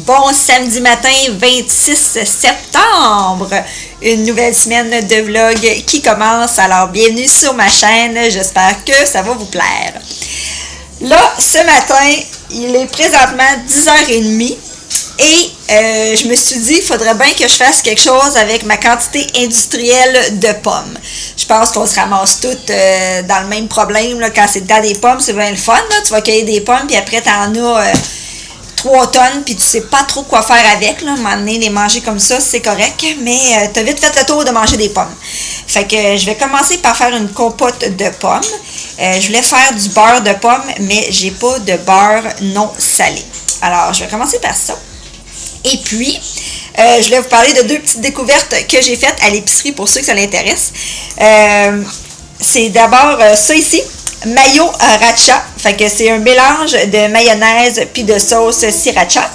Bon samedi matin 26 septembre, une nouvelle semaine de vlog qui commence. Alors bienvenue sur ma chaîne, j'espère que ça va vous plaire. Là, ce matin, il est présentement 10h30 et je me suis dit qu'il faudrait bien que je fasse quelque chose avec ma quantité industrielle de pommes. Je pense qu'on se ramasse toutes dans le même problème là, quand c'est le temps des pommes, c'est bien le fun. Là. Tu vas cueillir des pommes puis après t'en as 3 tonnes, puis tu sais pas trop quoi faire avec, là. À un moment donné, les manger comme ça, c'est correct, mais t'as vite fait le tour de manger des pommes. Fait que je vais commencer par faire une compote de pommes. Je voulais faire du beurre de pomme, mais j'ai pas de beurre non salé. Alors, je vais commencer par ça. Et puis, je voulais vous parler de 2 petites découvertes que j'ai faites à l'épicerie pour ceux que ça l'intéresse. C'est d'abord ça ici. Mayo Racha, fait que c'est un mélange de mayonnaise puis de sauce sriracha.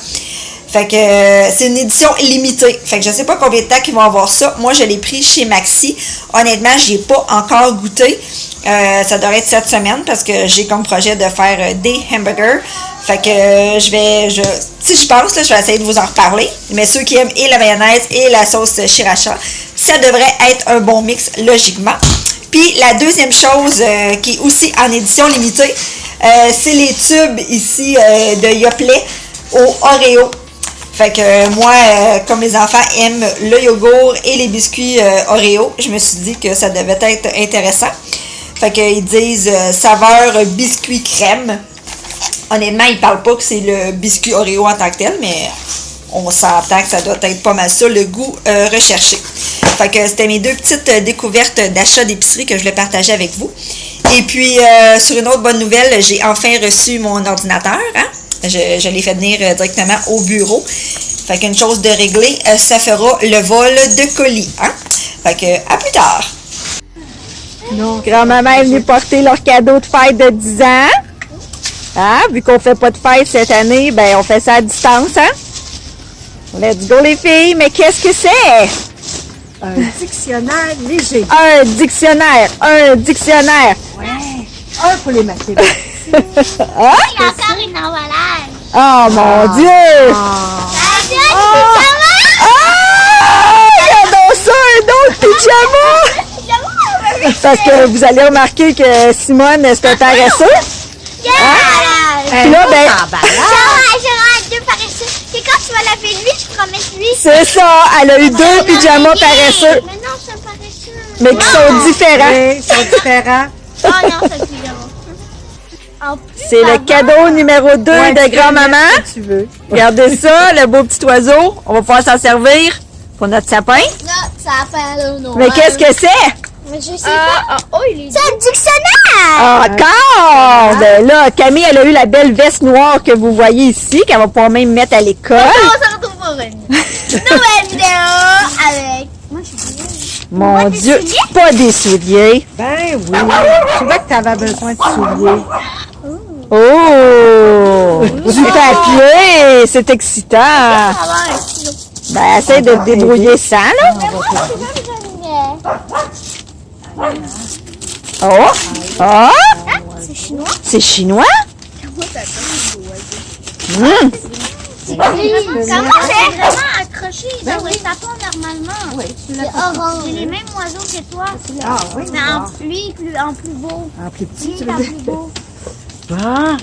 Fait que c'est une édition limitée. Fait que je sais pas combien de temps qu'ils vont avoir ça. Moi, je l'ai pris chez Maxi. Honnêtement, j'y ai pas encore goûté. Ça devrait être cette semaine parce que j'ai comme projet de faire des hamburgers. Fait que si je pense, là, je vais essayer de vous en reparler. Mais ceux qui aiment et la mayonnaise et la sauce sriracha, ça devrait être un bon mix, logiquement. Puis la deuxième chose qui est aussi en édition limitée, c'est les tubes ici de Yoplait au Oreo. Fait que moi, comme les enfants aiment le yogourt et les biscuits Oreo, je me suis dit que ça devait être intéressant. Fait qu'ils disent saveur biscuit crème. Honnêtement, ils parlent pas que c'est le biscuit Oreo en tant que tel, mais on s'entend que ça doit être pas mal ça, le goût recherché. Fait que c'était mes 2 petites découvertes d'achat d'épicerie que je voulais partager avec vous. Et puis, sur une autre bonne nouvelle, j'ai enfin reçu mon ordinateur. Hein? Je l'ai fait venir directement au bureau. Fait qu'une chose de réglée, ça fera le vol de colis. Hein? Fait que, à plus tard. Non. Grand-maman est venue porter leur cadeau de fête de 10 ans. Hein? Vu qu'on fait pas de fête cette année, ben on fait ça à distance, hein? Let's go les filles, mais qu'est-ce que c'est? Un dictionnaire léger. Un dictionnaire. Ouais. Un pour les mathématiques. Hein? Il y a encore une emballage. Oh mon Dieu! Regardons ça, un autre pyjama! Parce que vous allez remarquer que Simone, c'est un paresseux. Puis là, ben, J'aurai 2 paresseux. C'est quand tu vas laver lui, je promets lui. c'est ça, elle a eu 2 pyjamas paresseux, Mais non, c'est un paresseux. mais qui sont différents. Oui, ils sont différents. Oh non, c'est un pyjama. En plus, C'est le cadeau numéro 2 Ouais, de tu peux grand-maman. mettre ce que tu veux. Regardez ça, le beau petit oiseau. On va pouvoir s'en servir pour notre sapin. non, ça appelle non. Mais qu'est-ce que c'est? Mais je sais pas. C'est un dictionnaire. Encore! Ben là, Camille, elle a eu la belle veste noire que vous voyez ici, qu'elle va pouvoir même mettre à l'école. On se retrouve pour une nouvelle vidéo avec. Moi, je suis bien. Mon des Dieu, souliers? pas des souliers. Ben oui. Je vois que tu avais besoin de souliers. Oh! Du papier! C'est excitant! Avoir un stylo. Ben, essaye de te débrouiller sans, là. Mais moi, c'est même Oh! Oh! Hein? C'est chinois? C'est chinois? Hum. Comment c'est vraiment accroché dans les tapons normalement? Oui. C'est orange. C'est les mêmes oiseaux que toi. Ah oui. Mais en plus beau. En plus petit, Lui, tu il est en veux plus dire. beau. Ah!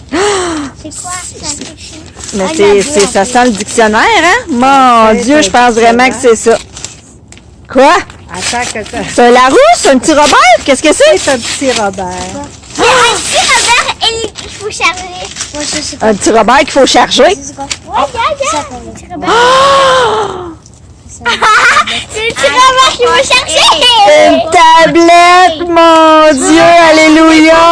C'est quoi? C'est un quelque chose. Mais ça sent le dictionnaire, hein? Mon C'est Dieu, un je pense vraiment que c'est ça. Quoi? Attends que ça. C'est un Larousse? Un petit Robert? Qu'est-ce que c'est? C'est un petit Robert. Il y a un petit Robert et il faut charger. Moi, je sais pas. Un petit Robert qu'il faut charger. C'est quoi? Ouais, regarde. Un petit Robert. Oh! C'est le petit Robert qui va chercher. Une tablette, mon Dieu, alléluia!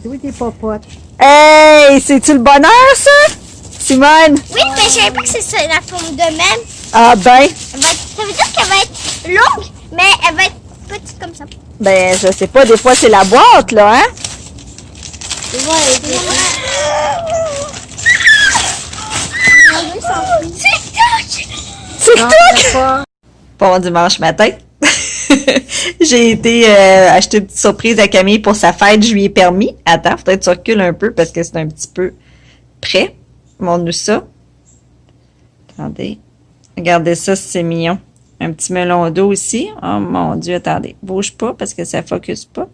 Oui, des popotes. Hey, c'est-tu le bonheur, ça? Simone? Oui, mais je savais pas que c'est ça, la forme de même. Ah ben, Ça veut dire qu'elle va être longue, mais elle va être petite comme ça. ben, je sais pas, des fois c'est la boîte, là, hein? TikTok! Bon dimanche matin. J'ai été acheter une petite surprise à Camille pour sa fête, je lui ai permis. Attends, faudrait que tu recules un peu parce que c'est un petit peu près. Montre-nous ça. Regardez. Regardez ça, c'est mignon. Un petit melon d'eau ici. Oh mon Dieu, attendez. Bouge pas parce que ça focus pas.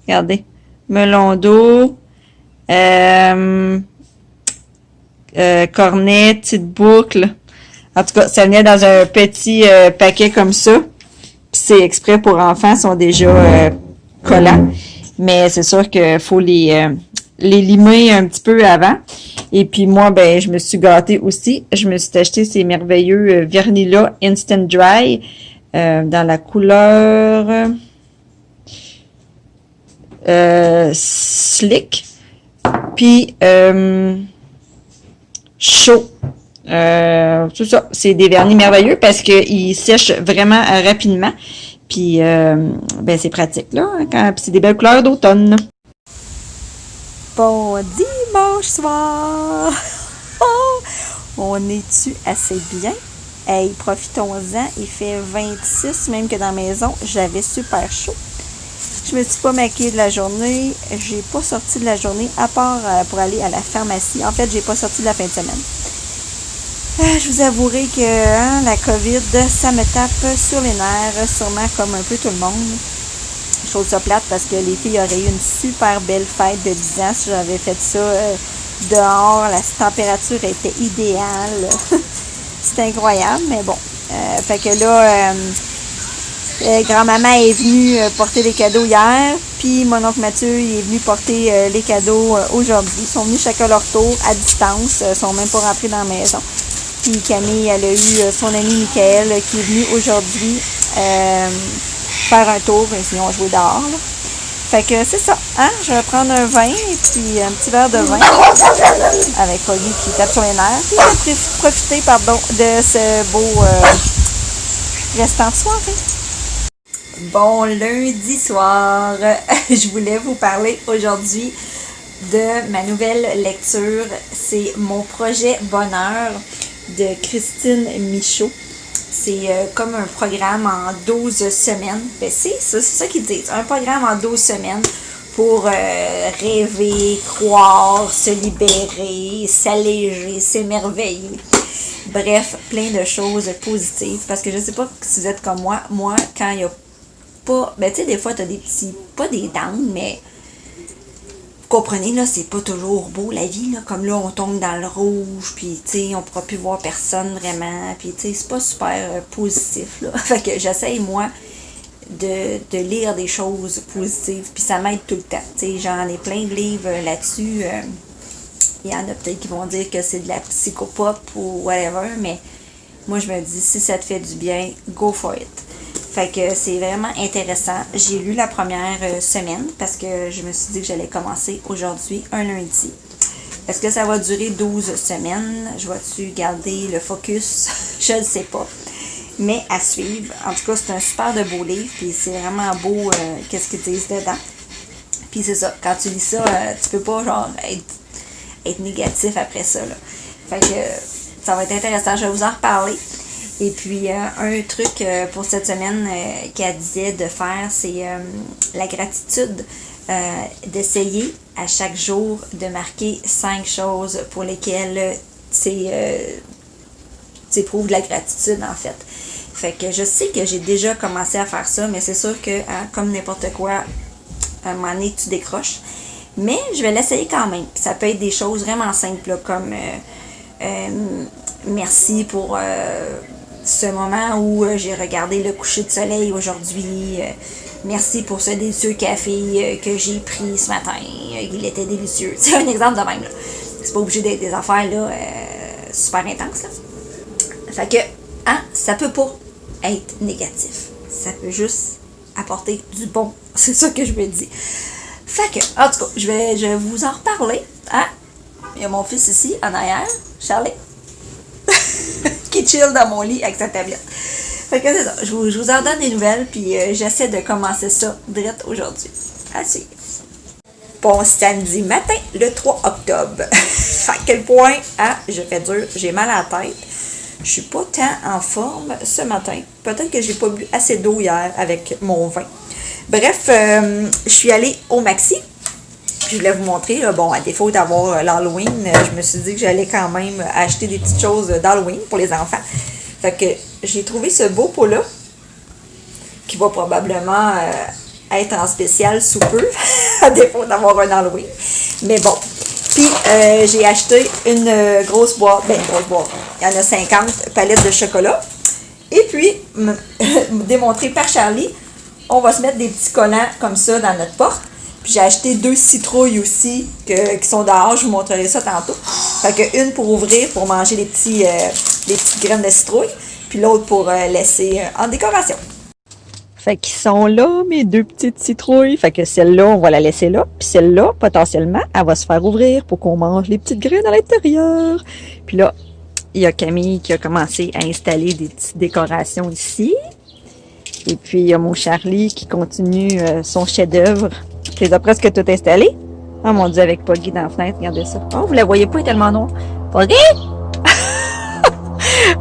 Regardez. Melon d'eau. Cornet, petite boucle. En tout cas, ça venait dans un petit paquet comme ça. Puis c'est exprès pour enfants, sont déjà collants. Mais c'est sûr qu'il faut les limer un petit peu avant. Et puis moi, ben, je me suis gâtée aussi. Je me suis acheté ces merveilleux vernis-là Instant Dry dans la couleur Slick. Puis chaud. Tout ça, c'est des vernis merveilleux parce qu'ils sèchent vraiment rapidement. Puis, ben, c'est pratique, là. Puis c'est des belles couleurs d'automne. Bon dimanche soir! Oh! On est-tu assez bien? Hey, profitons-en. Il fait 26, même que dans la maison, j'avais super chaud. Je me suis pas maquillée de la journée. J'ai pas sorti de la journée, à part pour aller à la pharmacie. En fait, j'ai pas sorti de la fin de semaine. Je vous avouerai que la COVID, ça me tape sur les nerfs, sûrement comme un peu tout le monde. Je trouve ça plate parce que les filles auraient eu une super belle fête de 10 ans si j'avais fait ça dehors. La température était idéale. C'était incroyable, mais bon. Fait que là, grand-maman est venue porter les cadeaux hier, puis mon oncle Mathieu il est venu porter les cadeaux aujourd'hui. Ils sont venus chacun leur tour à distance, ils sont même pas rentrés dans la maison. Puis Camille, elle a eu son ami Michael qui est venu aujourd'hui faire un tour, et sinon on va jouer dehors. Là. Fait que c'est ça, hein? Je vais prendre un vin et puis un petit verre de vin avec Polly qui tape sur les nerfs. Puis je vais profiter, de ce beau restant de soirée. Bon lundi soir, je voulais vous parler aujourd'hui de ma nouvelle lecture. C'est Mon projet bonheur de Christine Michaud. C'est comme un programme en 12 semaines. Ben c'est ça qu'ils disent. Un programme en 12 semaines pour rêver, croire, se libérer, s'alléger, s'émerveiller. Bref, plein de choses positives. Parce que je sais pas si vous êtes comme moi. Moi, quand il y a pas... Ben tu sais, des fois, tu as des petits... Pas des downs, mais... Vous comprenez, là, c'est pas toujours beau la vie, là. Comme là, on tombe dans le rouge, puis tu sais, on pourra plus voir personne vraiment, puis tu sais, c'est pas super positif, là. Fait que j'essaye, moi, de lire des choses positives, puis ça m'aide tout le temps. Tu sais, j'en ai plein de livres là-dessus. Il y en a peut-être qui vont dire que c'est de la psychopop ou whatever, mais moi, je me dis, si ça te fait du bien, go for it. Fait que c'est vraiment intéressant. J'ai lu la première semaine parce que je me suis dit que j'allais commencer aujourd'hui, un lundi. Est-ce que ça va durer 12 semaines? Je vais-tu garder le focus? Je ne sais pas. Mais à suivre. En tout cas, c'est un super de beau livre. Puis c'est vraiment beau qu'est-ce qu'ils disent dedans. Puis c'est ça. Quand tu lis ça, tu peux pas genre être négatif après ça. Là. Fait que ça va être intéressant. Je vais vous en reparler. Et puis, un truc pour cette semaine qu'elle disait de faire, c'est la gratitude. D'essayer à chaque jour de marquer 5 choses pour lesquelles tu éprouves de la gratitude, en fait. Fait que je sais que j'ai déjà commencé à faire ça, mais c'est sûr que, comme n'importe quoi, à un moment donné, tu décroches. Mais je vais l'essayer quand même. Ça peut être des choses vraiment simples, là, comme merci pour... ce moment où j'ai regardé le coucher de soleil aujourd'hui. Merci pour ce délicieux café que j'ai pris ce matin. Il était délicieux. C'est un exemple de même. Là. C'est pas obligé d'être des affaires là, super intenses. Là. Fait que, ça peut pas être négatif. Ça peut juste apporter du bon. C'est ça que je me dis. Fait que, en tout cas, je vais vous en reparler. Hein? Il y a mon fils ici, en arrière, Charlie. Qui chill dans mon lit avec sa tablette. Fait que c'est ça. Je vous en donne des nouvelles, puis j'essaie de commencer ça direct aujourd'hui. À suivre. Bon samedi matin, le 3 octobre. À quel point, je fais dur, j'ai mal à la tête. Je suis pas tant en forme ce matin. Peut-être que j'ai pas bu assez d'eau hier avec mon vin. Bref, je suis allée au Maxi. je voulais vous montrer, là, bon, à défaut d'avoir l'Halloween, je me suis dit que j'allais quand même acheter des petites choses d'Halloween pour les enfants. Fait que j'ai trouvé ce beau pot-là, qui va probablement être en spécial sous peu, à défaut d'avoir un Halloween. Mais bon. Puis, j'ai acheté une grosse boîte, ben, une grosse boîte. Il y en a 50 palettes de chocolat. Et puis, démontré par Charlie, on va se mettre des petits collants comme ça dans notre porte. Puis j'ai acheté 2 citrouilles aussi qui sont dehors. Je vous montrerai ça tantôt. Fait que une pour ouvrir, pour manger les petites graines de citrouille. Puis l'autre pour laisser en décoration. Fait qu'ils sont là, mes 2 petites citrouilles. Fait que celle-là, on va la laisser là. Puis celle-là, potentiellement, elle va se faire ouvrir pour qu'on mange les petites graines à l'intérieur. Puis là, il y a Camille qui a commencé à installer des petites décorations ici. Et puis, il y a mon Charlie qui continue son chef-d'œuvre. Tu les as presque tout installé. Oh mon Dieu, avec Poggy dans la fenêtre, regardez ça. Oh, vous la voyez pas, elle est tellement noire. Poggy!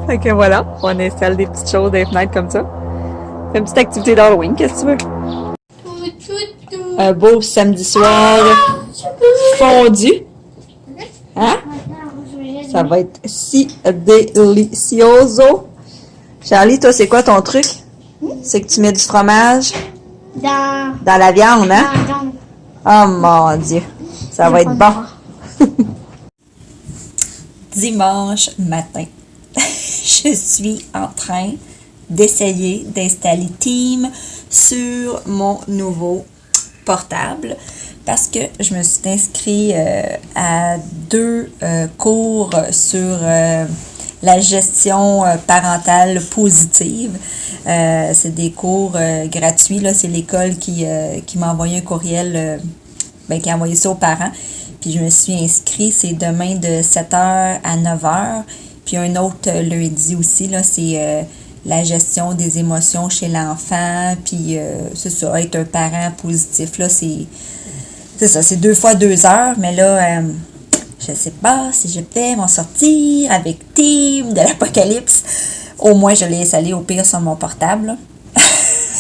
Fait que voilà, on installe des petites choses dans les fenêtres comme ça. C'est une petite activité d'Halloween, qu'est-ce que tu veux? Un beau samedi soir fondu. Hein? Ça va être si delicioso. Charlie, toi, c'est quoi ton truc? C'est que tu mets du fromage Dans la viande, hein? la Oh mon Dieu, ça va être bon. Dimanche matin, je suis en train d'essayer d'installer Team sur mon nouveau portable parce que je me suis inscrite à 2 cours sur la gestion parentale positive. C'est des cours gratuits, là. C'est l'école qui m'a envoyé un courriel, qui a envoyé ça aux parents. Puis je me suis inscrite, c'est demain de 7h à 9h. Puis un autre lundi aussi, là, c'est la gestion des émotions chez l'enfant. Puis c'est ça, être un parent positif, là, c'est ça, c'est 2 fois 2 heures. Mais là, je sais pas si je vais m'en sortir avec Team de l'Apocalypse. Au moins, je l'ai installé au pire sur mon portable, là.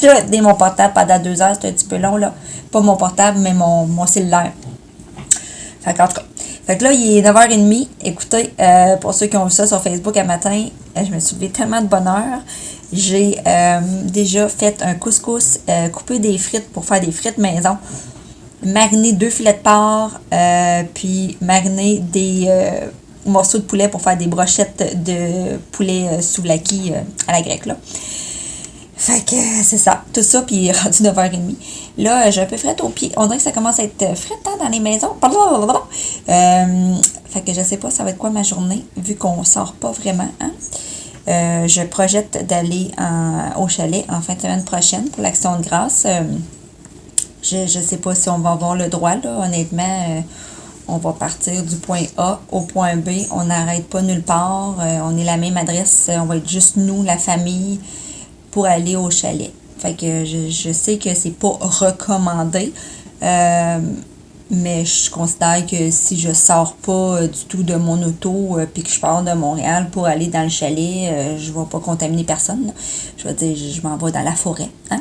Je vais tenir mon portable pendant 2 heures, c'est un petit peu long, là. Pas mon portable, mais mon cellulaire. Fait qu'en tout cas. Fait que là, il est 9h30. Écoutez, pour ceux qui ont vu ça sur Facebook un matin, je me suis levée tellement de bonheur. J'ai déjà fait un couscous, coupé des frites pour faire des frites maison, mariner 2 filets de porc, puis mariner des morceaux de poulet pour faire des brochettes de poulet souvlaki à la grecque, là. Fait que c'est ça, tout ça, puis il est rendu 9h30. Là, j'ai un peu frette aux pieds. On dirait que ça commence à être frette, hein, dans les maisons. Fait que je sais pas ça va être quoi ma journée, vu qu'on sort pas vraiment, hein. Je projette d'aller au chalet en fin de semaine prochaine pour l'Action de grâce. Je sais pas si on va avoir le droit, là, honnêtement. On va partir du point A au point B. On n'arrête pas nulle part. On est la même adresse. On va être juste nous, la famille, pour aller au chalet. Fait que je sais que c'est pas recommandé. Mais je considère que si je sors pas du tout de mon auto puis que je pars de Montréal pour aller dans le chalet, je vais pas contaminer personne, là. Je vais dire, je m'en vais dans la forêt, hein?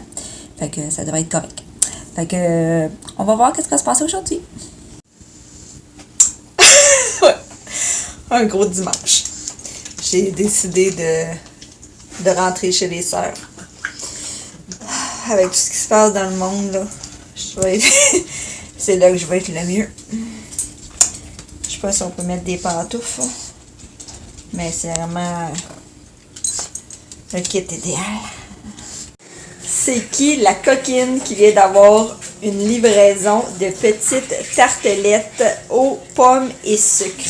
Fait que ça devrait être correct. Fait que on va voir qu'est-ce qui va se passer aujourd'hui. Ouais. Un gros dimanche. J'ai décidé de rentrer chez les sœurs. Avec tout ce qui se passe dans le monde, là, je vais être c'est là que je vais être le mieux. Je sais pas si on peut mettre des pantoufles, mais c'est vraiment le kit idéal. C'est qui la coquine qui vient d'avoir une livraison de petites tartelettes aux pommes et sucre?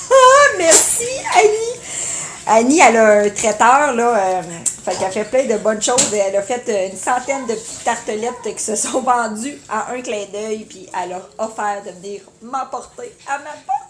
Ah, merci Annie! Annie, elle a un traiteur, là, fait qu'elle fait plein de bonnes choses. Elle a fait une centaine de petites tartelettes qui se sont vendues en un clin d'œil, puis elle a offert de venir m'emporter à ma porte.